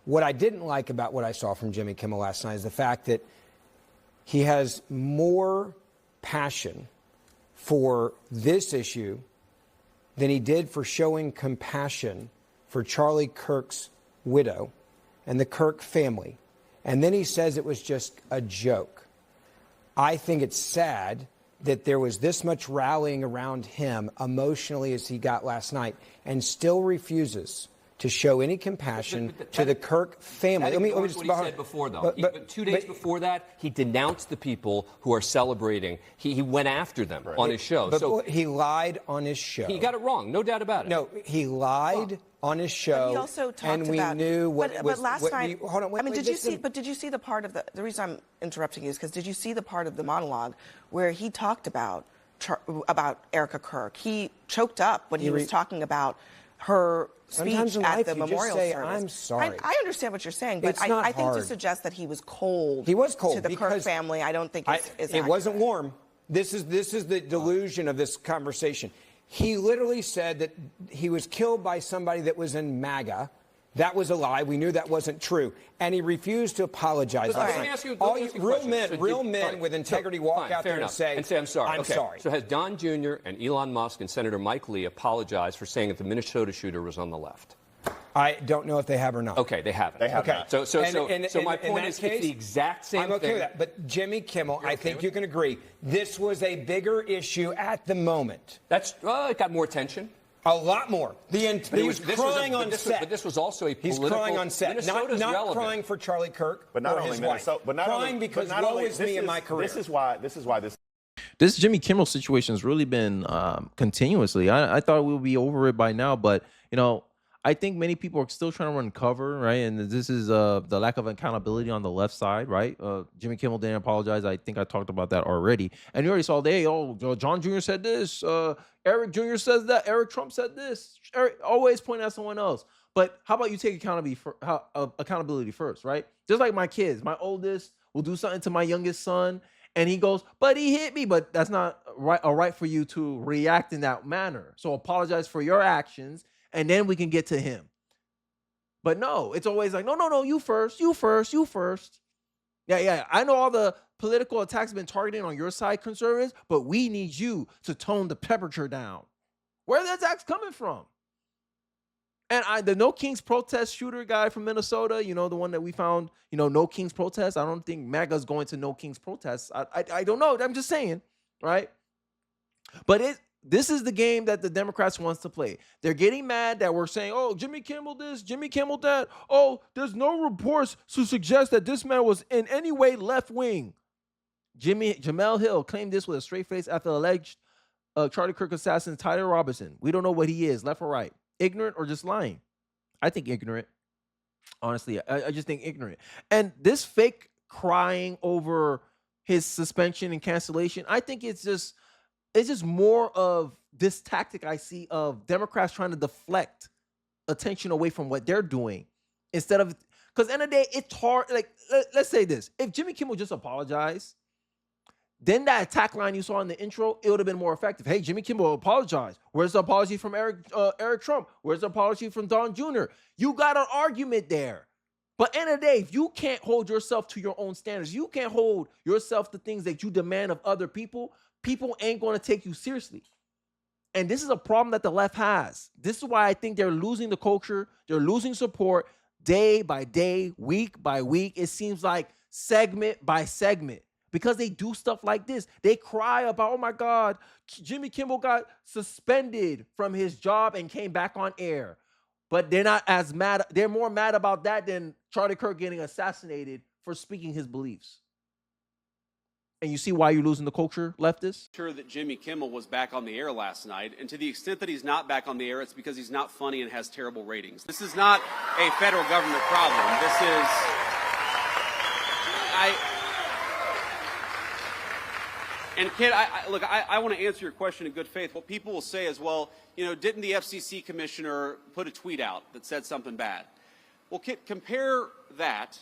What I didn't like about what I saw from Jimmy Kimmel last night is the fact that he has more passion for this issue than he did for showing compassion for Charlie Kirk's widow and the Kirk family. And then he says it was just a joke. I think it's sad that there was this much rallying around him emotionally as he got last night and still refuses to show any compassion to the Kirk family. Let me just what he said before, though. But 2 days before that, he denounced the people who are celebrating. He went after them on his show. So he lied on his show. He got it wrong, no doubt about it. No, he lied on his show. But he also talked and we about, knew what but was. last what night, we, hold on, wait, I mean, wait, did you see? But did you see the part of the reason I'm interrupting you is because did you see the part of the monologue where he talked about Erica Kirk? He choked up when he was talking about her speech at the memorial service. I'm sorry. I understand what you're saying, but I think to suggest that he was cold. He was cold to the Kirk family. I don't think is it accurate. wasn't warm. This is the delusion of this conversation. He literally said that he was killed by somebody that was in MAGA. That was a lie. We knew that wasn't true. And he refused to apologize. Let me ask you a real men with integrity walk out there and say, I'm sorry. I'm sorry. So has Don Jr. and Elon Musk and Senator Mike Lee apologized for saying that the Minnesota shooter was on the left? I don't know if they have or not. Okay, they haven't. They have not. So my point is, it's the exact same thing. I'm okay with that. But Jimmy Kimmel, I think you can agree, this was a bigger issue at the moment. It got more attention. A lot more. He was crying on set. But this was also a political... He's crying on set. Not crying for Charlie Kirk but not or only his Minnesota, wife. but not crying only, because but not woe only, is me in my career. This is why this Jimmy Kimmel situation has really been continuously. I thought we would be over it by now, but you know, I think many people are still trying to run cover, right? And this is the lack of accountability on the left side, right? Jimmy Kimmel didn't apologize. I think I talked about that already. And you already saw John Jr. said this. Eric Jr. says that. Eric Trump said this. Eric always pointing at someone else. But how about you take accountability first, right? Just like my kids. My oldest will do something to my youngest son, and he goes, but he hit me. But that's not right for you to react in that manner. So apologize for your actions, and then we can get to him. But no, it's always like, no, you first. Yeah. I know all the political attacks have been targeting on your side, conservatives, but we need you to tone the temperature down. Where are the attacks coming from? And the No Kings protest shooter guy from Minnesota, you know, the one that we found, you know, No Kings protest. I don't think MAGA's going to No Kings protests. I don't know. I'm just saying, right? But this is the game that the Democrats wants to play. They're getting mad that we're saying, oh, Jimmy Kimmel this, Jimmy Kimmel that. Oh, there's no reports to suggest that this man was in any way left wing. Jamel Hill claimed this with a straight face after alleged Charlie Kirk assassin Tyler Robinson. We don't know what he is, left or right. Ignorant or just lying? I think ignorant. Honestly, I just think ignorant. And this fake crying over his suspension and cancellation, I think it's just more of this tactic I see of Democrats trying to deflect attention away from what they're doing instead of, because at the end of the day, it's hard. Like, let's say this. If Jimmy Kimmel just apologized, then that attack line you saw in the intro, it would have been more effective. Hey, Jimmy Kimmel apologized. Where's the apology from Eric Trump? Where's the apology from Don Jr.? You got an argument there. But at the end of the day, if you can't hold yourself to your own standards, you can't hold yourself to things that you demand of other people, people ain't going to take you seriously. And this is a problem that the left has. This is why I think they're losing the culture. They're losing support day by day, week by week. It seems like segment by segment. Because they do stuff like this. They cry about, oh my God, Jimmy Kimmel got suspended from his job and came back on air. But they're not as mad. They're more mad about that than Charlie Kirk getting assassinated for speaking his beliefs. And you see why you're losing the culture, leftists? Sure that Jimmy Kimmel was back on the air last night. And to the extent that he's not back on the air, it's because he's not funny and has terrible ratings. This is not a federal government problem. This is... And Kit, I want to answer your question in good faith. What people will say is, well, you know, didn't the FCC commissioner put a tweet out that said something bad? Well, Kit, compare that,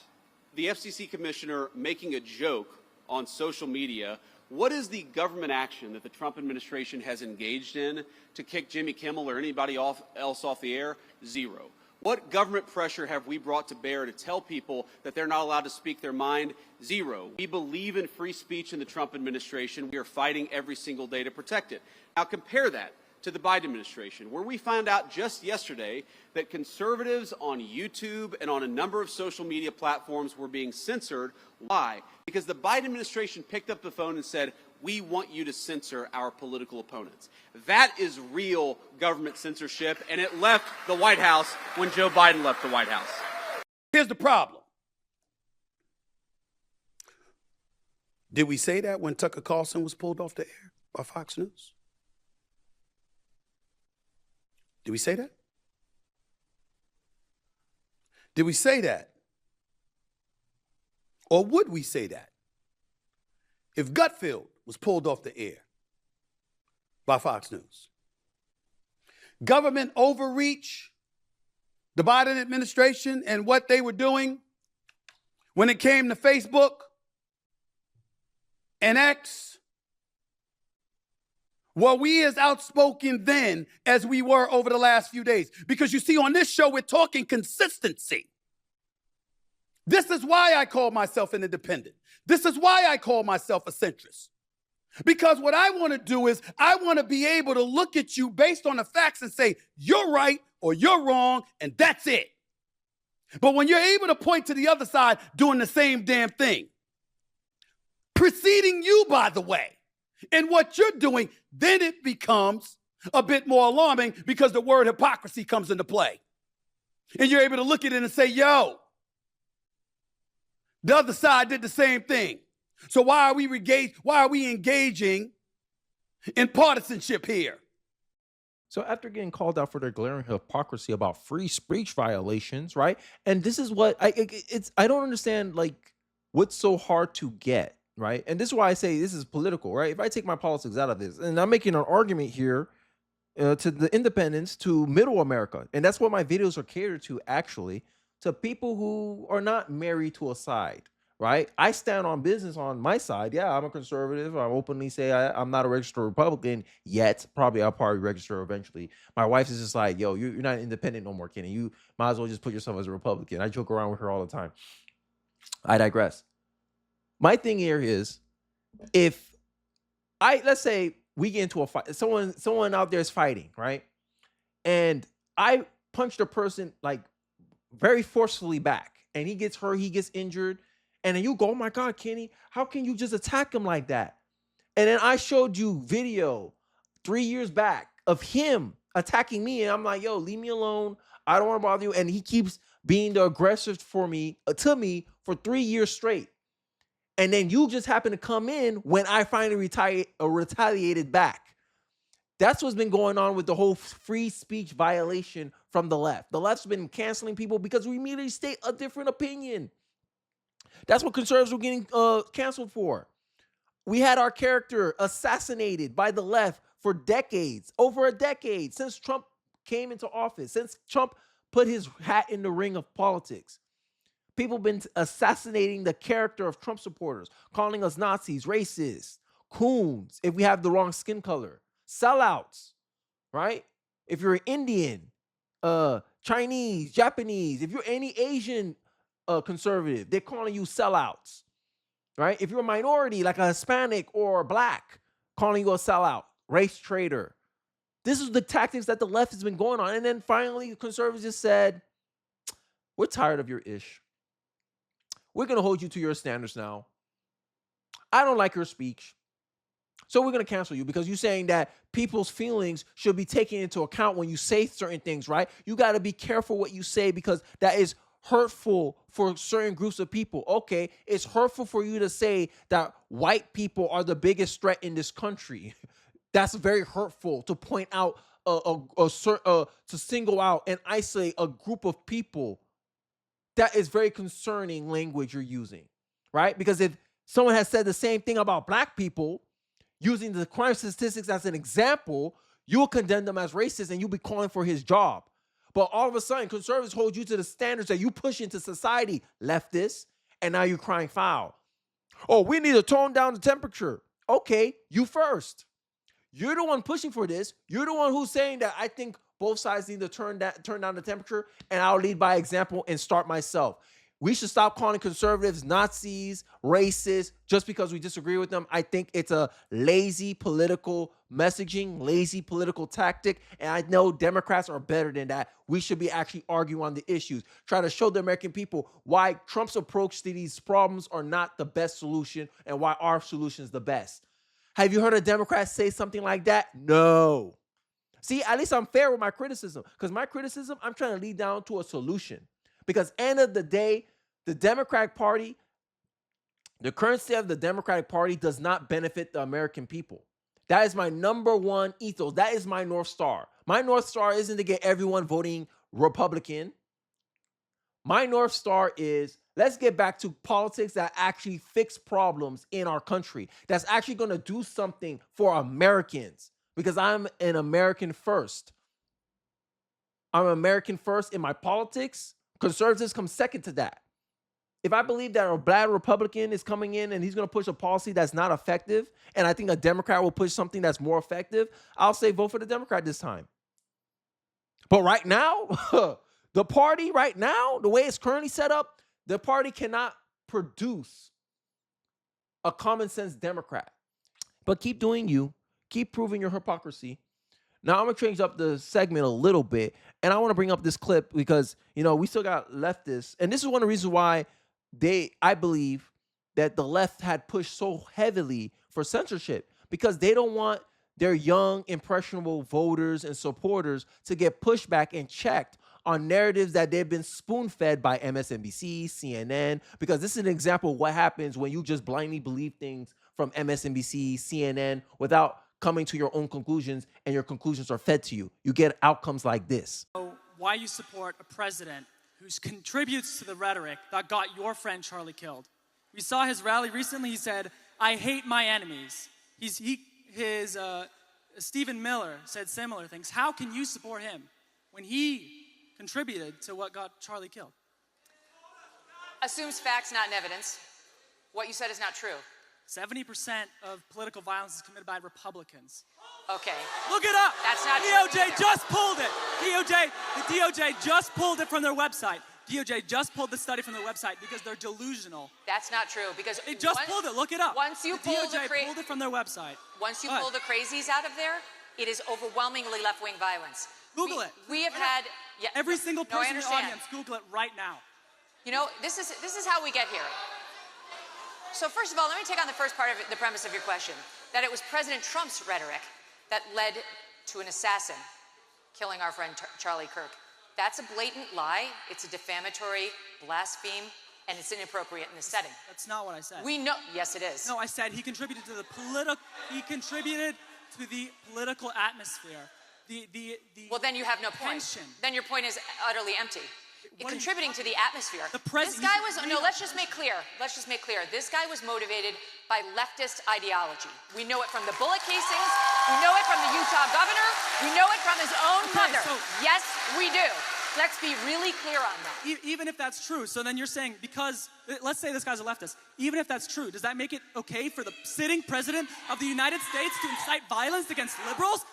the FCC commissioner making a joke on social media. What is the government action that the Trump administration has engaged in to kick Jimmy Kimmel or anybody else off the air? Zero. What government pressure have we brought to bear to tell people that they're not allowed to speak their mind? Zero. We believe in free speech in the Trump administration. We are fighting every single day to protect it. Now compare that to the Biden administration, where we found out just yesterday that conservatives on YouTube and on a number of social media platforms were being censored. Why? Because the Biden administration picked up the phone and said, we want you to censor our political opponents. That is real government censorship, and it left the White House when Joe Biden left the White House. Here's the problem. Did we say that when Tucker Carlson was pulled off the air by Fox News? Did we say that? Did we say that? Or would we say that if Gutfeld was pulled off the air by Fox News? Government overreach, the Biden administration and what they were doing when it came to Facebook and X. Were we as outspoken then as we were over the last few days? Because you see, on this show, we're talking consistency. This is why I call myself an independent. This is why I call myself a centrist. Because what I want to do is I want to be able to look at you based on the facts and say, you're right or you're wrong, and that's it. But when you're able to point to the other side doing the same damn thing, preceding you, by the way, and what you're doing, then it becomes a bit more alarming because the word hypocrisy comes into play. And you're able to look at it and say, yo, the other side did the same thing. So why are we engaging in partisanship here? So after getting called out for their glaring hypocrisy about free speech violations, right? And this is what I don't understand, like, what's so hard to get, right? And this is why I say this is political, right? If I take my politics out of this, and I'm making an argument here to the independents, to middle America, and that's what my videos are catered to, actually, to people who are not married to a side, right? I stand on business on my side. Yeah, I'm a conservative. I openly say I'm not a registered Republican yet. I'll probably register eventually. My wife is just like, yo, you're not independent no more, Kenny. You might as well just put yourself as a Republican. I joke around with her all the time. I digress. My thing here is, let's say we get into a fight, someone out there is fighting, right? And I punched a person like very forcefully back, and he gets hurt, he gets injured, and then you go, oh my God, Kenny, how can you just attack him like that? And then I showed you video 3 years back of him attacking me, and I'm like, yo, leave me alone. I don't want to bother you. And he keeps being the aggressor to me for 3 years straight. And then you just happen to come in when I finally retaliated back. That's what's been going on with the whole free speech violation from the left. The left's been canceling people because we immediately state a different opinion. That's what conservatives were getting canceled for. We had our character assassinated by the left for decades, over a decade, since Trump came into office, since Trump put his hat in the ring of politics. People have been assassinating the character of Trump supporters, calling us Nazis, racists, coons, if we have the wrong skin color, sellouts, right? If you're Indian, Chinese, Japanese, if you're any Asian conservative, they're calling you sellouts, right? If you're a minority, like a Hispanic or Black, calling you a sellout, race traitor. This is the tactics that the left has been going on. And then finally, conservatives just said, we're tired of your ish. We're going to hold you to your standards now. I don't like your speech, so we're going to cancel you because you're saying that people's feelings should be taken into account when you say certain things, right? You got to be careful what you say because that is hurtful for certain groups of people. Okay, it's hurtful for you to say that white people are the biggest threat in this country. That's very hurtful to point out, to single out and isolate a group of people. That is very concerning language you're using, right? Because if someone has said the same thing about Black people, using the crime statistics as an example, you will condemn them as racist and you'll be calling for his job. But all of a sudden, conservatives hold you to the standards that you push into society, leftists, and now you're crying foul. Oh, we need to tone down the temperature. Okay, you first. You're the one pushing for this. You're the one who's saying that I think Both sides need to turn down the temperature, and I'll lead by example and start myself. We should stop calling conservatives Nazis, racist, just because we disagree with them. I think it's a lazy political messaging, lazy political tactic, and I know Democrats are better than that. We should be actually arguing on the issues, try to show the American people why Trump's approach to these problems are not the best solution and why our solution is the best. Have you heard a Democrat say something like that? No. See, at least I'm fair with my criticism, because my criticism, I'm trying to lead down to a solution. Because end of the day, the Democratic Party, the current state of the Democratic Party does not benefit the American people. That is my number one ethos. That is my North Star. My North Star isn't to get everyone voting Republican. My North Star is, let's get back to politics that actually fix problems in our country, that's actually going to do something for Americans, because I'm an American first. I'm American first in my politics. Conservatives come second to that. If I believe that a bad Republican is coming in and he's going to push a policy that's not effective, and I think a Democrat will push something that's more effective, I'll say vote for the Democrat this time. But right now, the party right now, the way it's currently set up, the party cannot produce a common sense Democrat. But keep doing you. Keep proving your hypocrisy. Now, I'm going to change up the segment a little bit, and I want to bring up this clip because, you know, we still got leftists, and this is one of the reasons why I believe that the left had pushed so heavily for censorship, because they don't want their young, impressionable voters and supporters to get pushed back and checked on narratives that they've been spoon-fed by MSNBC, CNN, because this is an example of what happens when you just blindly believe things from MSNBC, CNN, without coming to your own conclusions, and your conclusions are fed to you. You get outcomes like this. Why you support a president who contributes to the rhetoric that got your friend Charlie killed? We saw his rally recently. He said, "I hate my enemies." Stephen Miller said similar things. How can you support him when he contributed to what got Charlie killed? Assumes facts, not evidence. What you said is not true. 70% of political violence is committed by Republicans. Okay. Look it up. That's not true. DOJ just pulled it. The DOJ just pulled it from their website. DOJ just pulled the study from their website because they're delusional. That's not true, because they just pulled it. Look it up. Once you pull DOJ pulled it from their website. Once you pull the crazies out of there, it is overwhelmingly left-wing violence. Google it. We have had every single person in the audience. Google it right now. You know, this is how we get here. So first of all, let me take on the first part of the premise of your question, that it was President Trump's rhetoric that led to an assassin killing our friend Charlie Kirk. That's a blatant lie. It's a defamatory blaspheme, and it's inappropriate in this setting. That's not what I said. We know. Yes, it is. No, I said he contributed to the political atmosphere. Well, then you have no point. Then your point is utterly empty. Contributing to the atmosphere. This guy was, no, let's just make clear. This guy was motivated by leftist ideology. We know it from the bullet casings. We know it from the Utah governor. We know it from his own mother. So, yes, we do. Let's be really clear on that. Even if that's true, so then you're saying, because, let's say this guy's a leftist, even if that's true, does that make it okay for the sitting president of the United States to incite violence against liberals?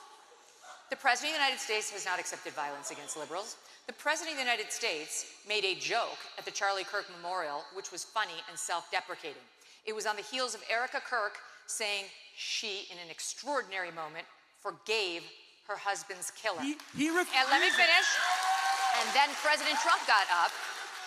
The President of the United States has not accepted violence against liberals. The President of the United States made a joke at the Charlie Kirk Memorial, which was funny and self-deprecating. It was on the heels of Erica Kirk saying she, in an extraordinary moment, forgave her husband's killer. And let me finish. And then President Trump got up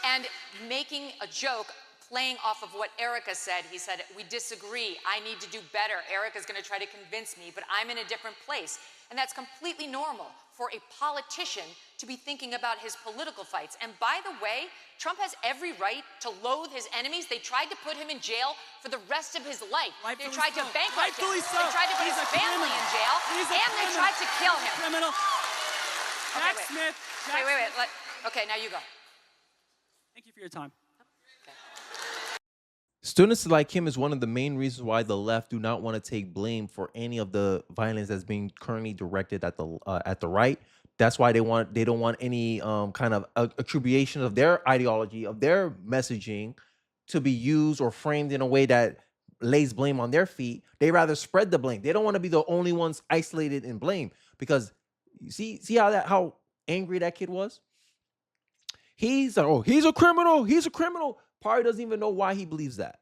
and, making a joke, playing off of what Erica said, he said, "We disagree. I need to do better. Erica's going to try to convince me, but I'm in a different place." And that's completely normal for a politician to be thinking about his political fights. And by the way, Trump has every right to loathe his enemies. They tried to put him in jail for the rest of his life. They tried to bankrupt him. They tried to put his family in jail. And they tried to kill him. Criminal. Jack Smith. Wait. Okay, now you go. Thank you for your time. Students like him is one of the main reasons why the left do not want to take blame for any of the violence that's being currently directed at the right. That's why they don't want any kind of attribution of their ideology, of their messaging, to be used or framed in a way that lays blame on their feet. They rather spread the blame. They don't want to be the only ones isolated in blame, because You see how angry that kid was? He's like, oh, he's a criminal. He's a criminal. Probably doesn't even know why he believes that.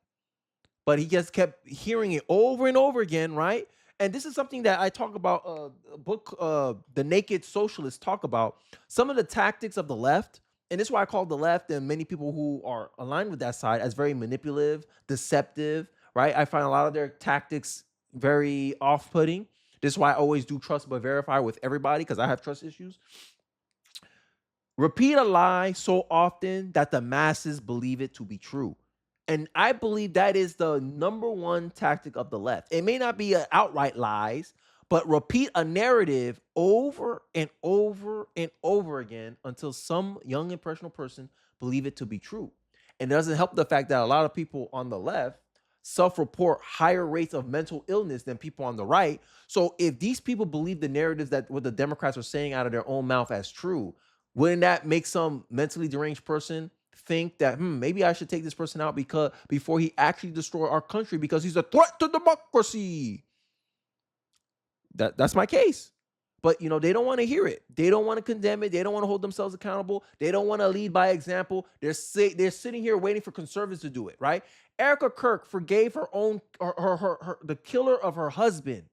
But he just kept hearing it over and over again, right? And this is something that I talk about, a book, The Naked Socialists talk about some of the tactics of the left. And this is why I call the left and many people who are aligned with that side as very manipulative, deceptive, right? I find a lot of their tactics very off-putting. This is why I always do trust but verify with everybody, because I have trust issues. Repeat a lie so often that the masses believe it to be true. And I believe that is the number one tactic of the left. It may not be an outright lies, but repeat a narrative over and over and over again until some young impressionable person believe it to be true. And it doesn't help the fact that a lot of people on the left self-report higher rates of mental illness than people on the right. So if these people believe the narratives that what the Democrats are saying out of their own mouth as true, wouldn't that make some mentally deranged person think that maybe I should take this person out because before he actually destroy our country because he's a threat to democracy? That's my case. But they don't want to hear it. They don't want to condemn it. They don't want to hold themselves accountable. They don't want to lead by example. They're sitting here waiting for conservatives to do it, right? Erica Kirk forgave the killer of her husband.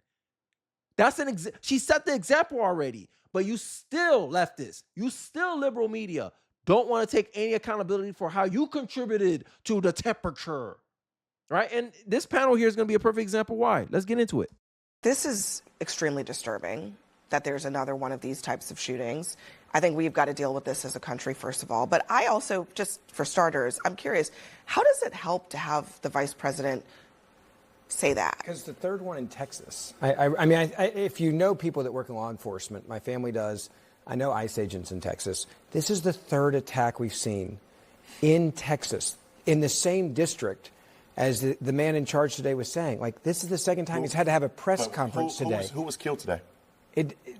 That's she set the example already. But you still leftists, you still liberal media don't want to take any accountability for how you contributed to the temperature, right? And this panel here is going to be a perfect example why. Let's get into it. This is extremely disturbing that there's another one of these types of shootings. I think we've got to deal with this as a country, first of all. But I also, just for starters, I'm curious, how does it help to have the vice president say that? Because the third one in Texas. I mean, if you know people that work in law enforcement, my family does. I know ICE agents in Texas. This is the third attack we've seen in Texas, in the same district as the man in charge today was saying. Like, this is the second time he's had to have a press conference today. Who was killed today?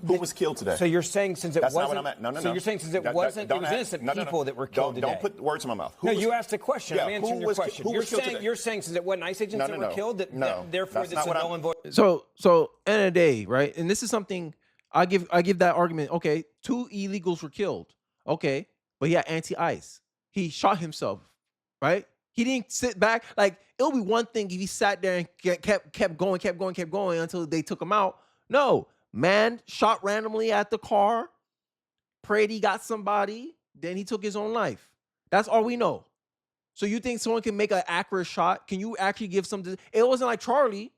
Who was killed today? So you're saying since it That's wasn't... not what I'm at. No. So you're saying since it wasn't... It was innocent people that were killed today. Don't put words in my mouth. You asked a question. I'm answering your question. You're saying since it wasn't ICE agents that were killed, therefore it's a null and void... So end of the day, right? And this is something... I give that argument. Okay, 2 illegals were killed. Okay, but he had anti-ICE. He shot himself, right? He didn't sit back. Like, it'll be one thing if he sat there and kept going until they took him out. No, man shot randomly at the car, prayed he got somebody, then he took his own life. That's all we know. So you think someone can make an accurate shot? Can you actually give something? It wasn't like Charlie.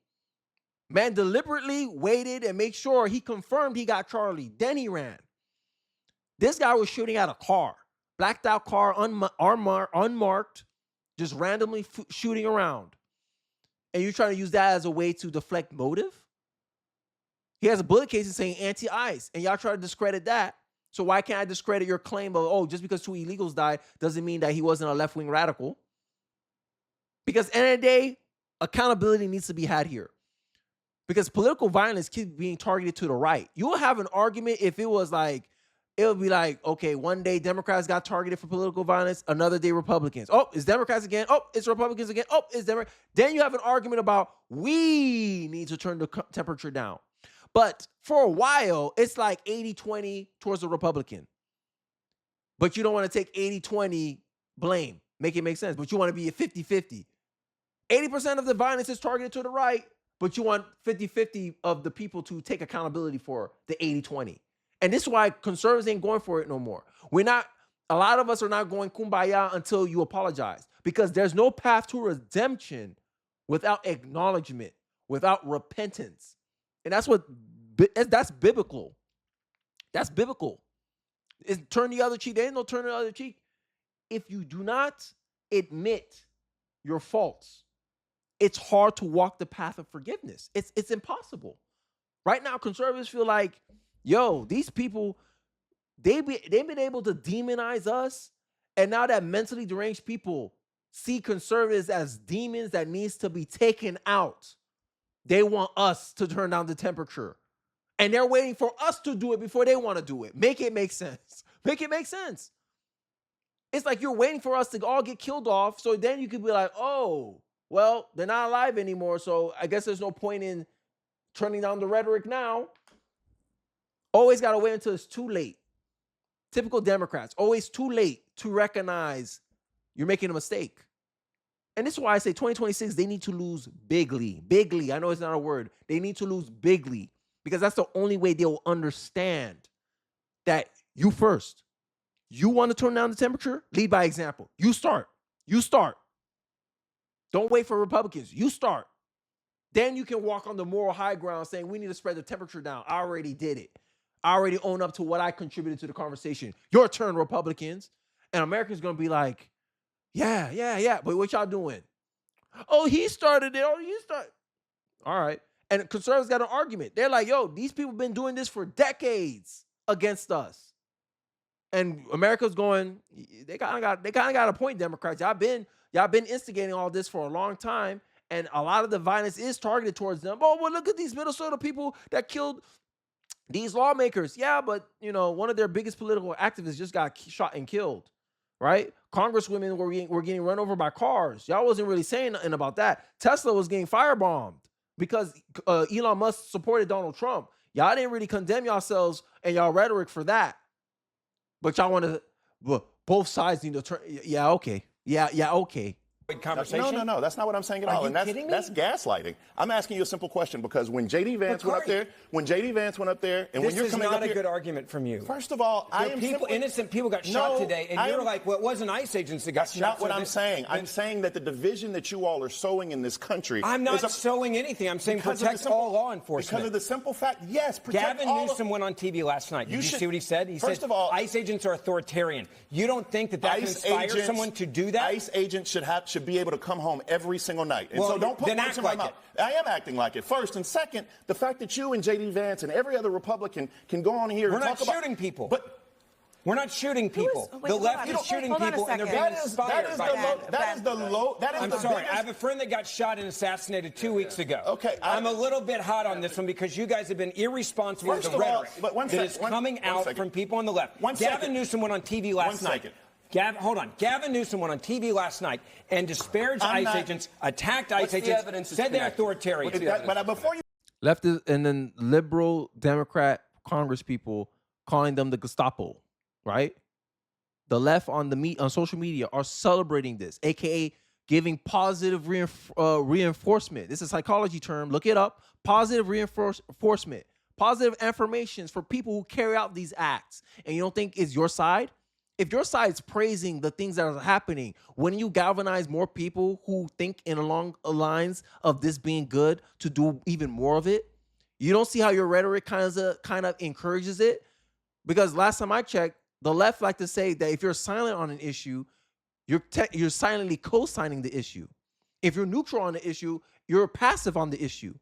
Man deliberately waited and made sure he confirmed he got Charlie. Then he ran. This guy was shooting at a car. Blacked out car, unmarked, just randomly shooting around. And you're trying to use that as a way to deflect motive? He has a bullet casing saying anti-ICE, and y'all try to discredit that. So why can't I discredit your claim of, just because 2 illegals died doesn't mean that he wasn't a left-wing radical? Because at the end of the day, accountability needs to be had here. Because political violence keeps being targeted to the right. You'll have an argument if it was like, it would be like, okay, one day Democrats got targeted for political violence, another day Republicans. Oh, it's Democrats again. Oh, it's Republicans again. Oh, it's Democrats. Then you have an argument about we need to turn the temperature down. But for a while, it's like 80-20 towards the Republican. But you don't want to take 80-20 blame. Make it make sense. But you want to be a 50-50. 80% of the violence is targeted to the right, but you want 50-50 of the people to take accountability for the 80-20. And this is why conservatives ain't going for it no more. A lot of us are not going kumbaya until you apologize, because there's no path to redemption without acknowledgement, without repentance. And that's biblical. That's biblical. It's turn the other cheek. There ain't no turn the other cheek. If you do not admit your faults, it's hard to walk the path of forgiveness. It's impossible. Right now, conservatives feel like, these people, they've been able to demonize us. And now that mentally deranged people see conservatives as demons that needs to be taken out, they want us to turn down the temperature. And they're waiting for us to do it before they want to do it. Make it make sense. Make it make sense. It's like you're waiting for us to all get killed off, so then you could be like, oh, well, they're not alive anymore, so I guess there's no point in turning down the rhetoric now. Always got to wait until it's too late. Typical Democrats, always too late to recognize you're making a mistake. And this is why I say 2026, they need to lose bigly. Bigly. I know it's not a word. They need to lose bigly because that's the only way they'll understand that you first. You want to turn down the temperature? Lead by example. You start. You start. Don't wait for Republicans. You start. Then you can walk on the moral high ground saying we need to spread the temperature down. I already did it. I already own up to what I contributed to the conversation. Your turn, Republicans. And Americans going to be like, yeah. But what y'all doing? Oh, he started it. Oh, you started. All right. And conservatives got an argument. They're like, yo, these people have been doing this for decades against us. And America's going, they kind of got a point, Democrats. Y'all been instigating all this for a long time. And a lot of the violence is targeted towards them. Oh, well, look at these Minnesota people that killed these lawmakers. Yeah, but, one of their biggest political activists just got shot and killed, right? Congresswomen were getting run over by cars. Y'all wasn't really saying nothing about that. Tesla was getting firebombed because Elon Musk supported Donald Trump. Y'all didn't really condemn yourselves and y'all rhetoric for that. But y'all want to, both sides need to turn. Yeah, okay. Yeah, okay. Conversation? No. That's not what I'm saying at all. And that's gaslighting. I'm asking you a simple question because when J.D. Vance went up there, and when you're coming up here, this is not a good argument from you. First of all, innocent people got shot today, and you're like, well, it wasn't ICE agents that got shot. That's not what I'm saying. I'm saying that the division that you all are sowing in this country. I'm not sowing anything. I'm saying protect all law enforcement. Because of the simple fact, yes, protect Gavin Newsom went on TV last night. Did you see what he said? He said, ICE agents are authoritarian. You don't think that can inspire someone to do that? ICE agents should be able to come home every single night. And so don't put words in my mouth. I am acting like it. First and second, the fact that you and J.D. Vance and every other Republican can go on here and talk about... We're not shooting people. But we're not shooting people. The left is shooting people, and they're being inspired by that. That is the low... I'm sorry. I have a friend that got shot and assassinated 2 weeks ago. Okay. I'm a little bit hot on this one because you guys have been irresponsible with the rhetoric that is coming out from people on the left. Gavin Newsom went on TV last night. Gavin Newsom went on TV last night and disparaged ICE agents, attacked ICE agents, said they're authoritarian. But before you... Leftist and then liberal Democrat Congress people calling them the Gestapo, right? The left on social media are celebrating this, aka giving positive reinforcement. This is a psychology term. Look it up. Positive reinforcement. Positive affirmations for people who carry out these acts. And you don't think it's your side? If your side's praising the things that are happening, wouldn't you galvanize more people who think along the lines of this being good to do even more of it? You don't see how your rhetoric kind of encourages it? Because last time I checked, the left like to say that if you're silent on an issue, you're silently co-signing the issue. If you're neutral on the issue, you're passive on the issue.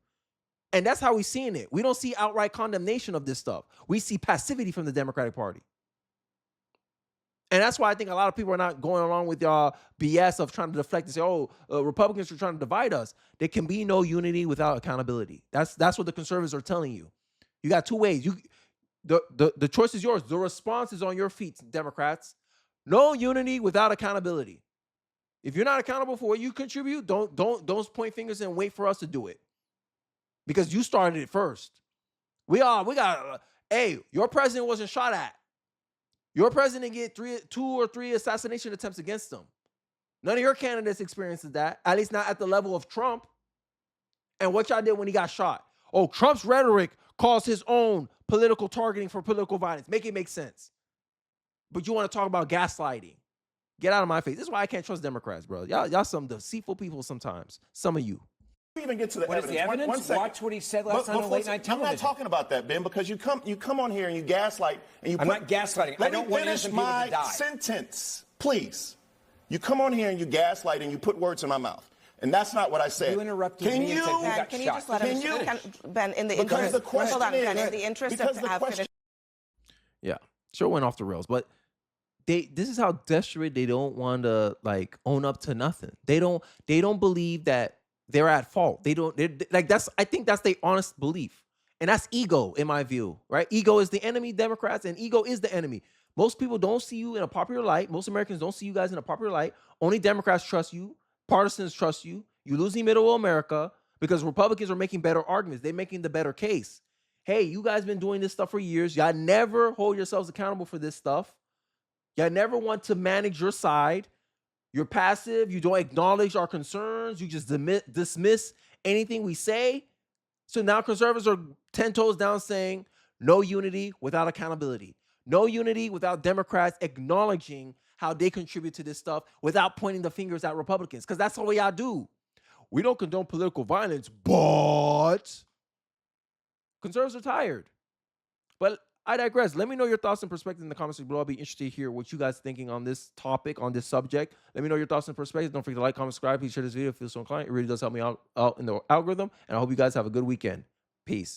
And that's how we're seeing it. We don't see outright condemnation of this stuff. We see passivity from the Democratic Party. And that's why I think a lot of people are not going along with y'all BS of trying to deflect and say, Republicans are trying to divide us. There can be no unity without accountability. That's what the conservatives are telling you. You got two ways. The choice is yours. The response is on your feet, Democrats. No unity without accountability. If you're not accountable for what you contribute, don't point fingers and wait for us to do it. Because you started it first. Your president wasn't shot at. Your president get 2 or 3 assassination attempts against him. None of your candidates experienced that, at least not at the level of Trump. And what y'all did when he got shot. Oh, Trump's rhetoric caused his own political targeting for political violence. Make it make sense. But you want to talk about gaslighting. Get out of my face. This is why I can't trust Democrats, bro. Y'all some deceitful people sometimes. Some of you. Even get to the what evidence. Is the evidence? One second. Watch what he said last night on late night television. I'm not talking about that, Ben, because you come on here and you gaslight and you. I'm not gaslighting. I don't want innocent people to die. Let me finish my sentence, please. You come on here and you gaslight and you put words in my mouth, and that's not what I said. You interrupted me and said you got can you just let him? Ben, in the interest. The question hold on, Ben. In the interest of finished. Yeah, sure went off the rails, but this is how desperate they don't want to own up to nothing. They don't believe that they're at fault. I think that's their honest belief. And that's ego, in my view, right? Ego is the enemy, Democrats, and ego is the enemy. Most people don't see you in a popular light. Most Americans don't see you guys in a popular light. Only Democrats trust you. Partisans trust you. You're losing middle America because Republicans are making better arguments. They're making the better case. hey, you guys been doing this stuff for years. Y'all never hold yourselves accountable for this stuff. Y'all never want to manage your side. You're passive. You don't acknowledge our concerns. You just dismiss anything we say. So now conservatives are 10 toes down saying no unity without accountability. No unity without Democrats acknowledging how they contribute to this stuff without pointing the fingers at Republicans. Because that's all y'all do. We don't condone political violence, but conservatives are tired. But I digress. Let me know your thoughts and perspectives in the comments below. I'll be interested to hear what you guys are thinking on this topic, on this subject. Let me know your thoughts and perspectives. Don't forget to like, comment, subscribe. Please share this video if you feel so inclined. It really does help me out in the algorithm. And I hope you guys have a good weekend. Peace.